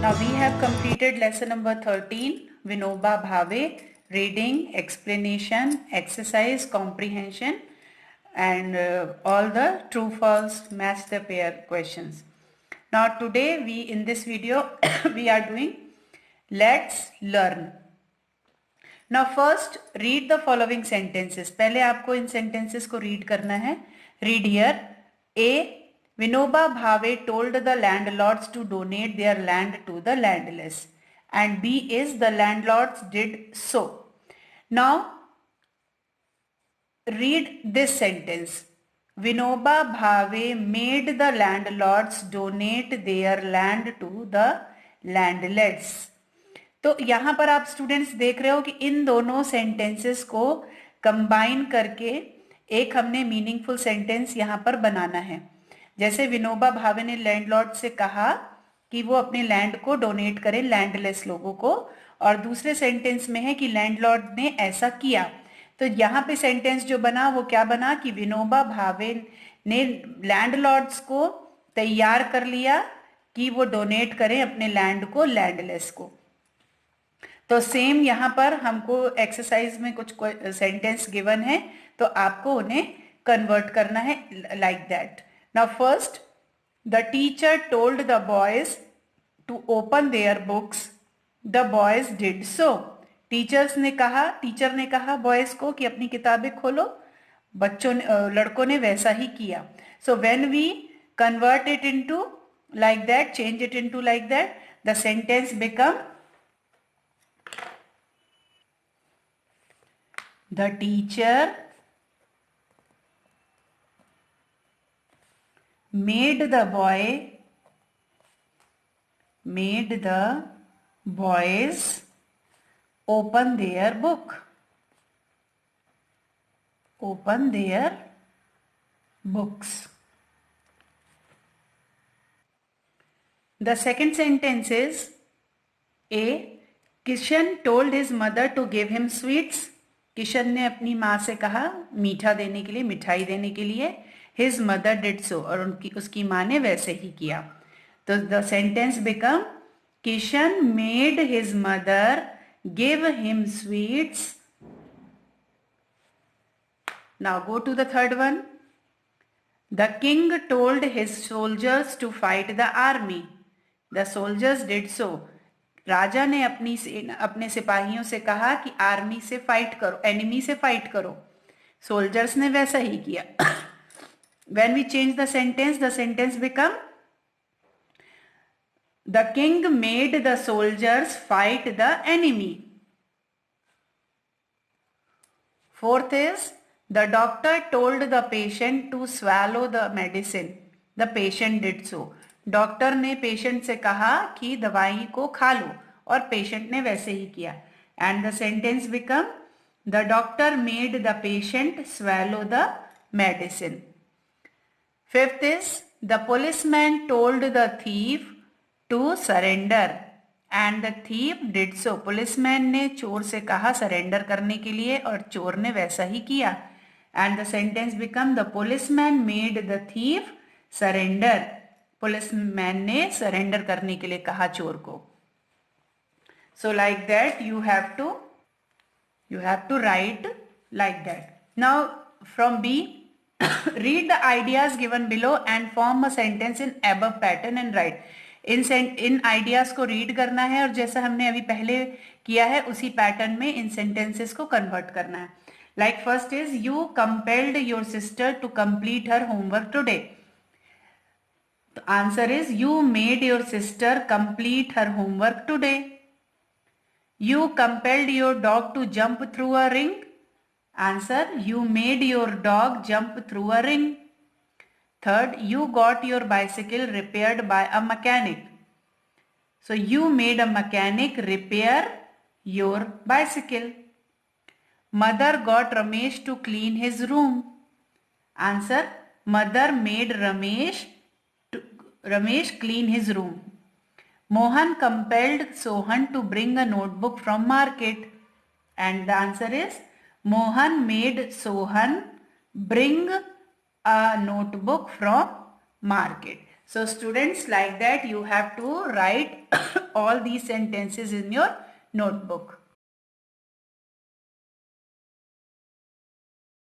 Now we have completed lesson number 13, Vinoba Bhave, reading, explanation, exercise, comprehension, and all the true false match the pair questions. Now today in this video we are doing let's learn. Now first read the following sentences. पहले आपको इन sentences को read करना है. Read here. A. Vinoba Bhave told the landlords to donate their land to the landless. And B is the landlords did so. Now read this sentence. Vinoba Bhave made the landlords donate their land to the landless. तो यहां पर आप students देख रहे हो कि इन दोनों sentences को कंबाइन करके एक हमने मीनिंगफुल सेंटेंस यहां पर बनाना है. जैसे विनोबा भावे ने लैंडलॉर्ड से कहा कि वो अपने लैंड को डोनेट करें लैंडलेस लोगों को, और दूसरे सेंटेंस में है कि लैंडलॉर्ड ने ऐसा किया. तो यहाँ पे सेंटेंस जो बना वो क्या बना कि विनोबा भावे ने लैंडलॉर्ड्स को तैयार कर लिया कि वो डोनेट करें अपने लैंड को लैंडलेस को. तो सेम यहाँ पर हमको एक्सरसाइज में कुछ सेंटेंस गिवन है, तो आपको उन्हें कन्वर्ट करना है like that. Now first, the teacher told the boys to open their books. The boys did so. Teacher ने कहा बॉयज को कि अपनी किताबें खोलो. लड़कों ने वैसा ही किया. So when we convert it into like that, change it into like that, the sentence become the teacher made the boys open their books. The second sentence is A. Kishan told his mother to give him sweets. Kishan ने अपनी माँ से कहा मीठा देने के लिए, मिठाई देने के लिए. His mother did so, और उसकी माँ ने वैसे ही किया. तो the sentence become Kishan made his mother give him sweets. Now go to the third one. The king told his soldiers to fight the army. The soldiers did so. राजा ने अपने सिपाहियों से कहा कि आर्मी से फाइट करो, enemy से fight करो. सोल्जर्स ने वैसा ही किया. When we change the sentence become the king made the soldiers fight the enemy. Fourth is the doctor told the patient to swallow the medicine. The patient did so. Doctor ने patient से कहा कि दवाई को खा लो, और patient ने वैसे ही किया. And the sentence become the doctor made the patient swallow the medicine. Fifth is the policeman told the thief to surrender and the thief did so. Policeman ने चोर से कहा सरेंडर करने के लिए, और चोर ने वैसा ही किया. And the sentence become the policeman made the thief surrender. Policeman ने सरेंडर करने के लिए कहा चोर को. So like that you have to write like that. Now from B, read the ideas given below and form a sentence in above pattern and write. In ideas को read करना है, और जैसा हमने अभी पहले किया है उसी पैटर्न में इन सेंटेंसेस को कन्वर्ट करना है. Like first is you compelled your sister to complete her homework today. The answer is you made your sister complete her homework today. You compelled your dog to jump through a ring. Answer, you made your dog jump through a ring. Third, you got your bicycle repaired by a mechanic. So you made a mechanic repair your bicycle. Mother got Ramesh to clean his room. Answer, mother made Ramesh clean his room. Mohan compelled Sohan to bring a notebook from market. And the answer is Mohan made Sohan bring a notebook from market. So students, like that you have to write all these sentences in your notebook.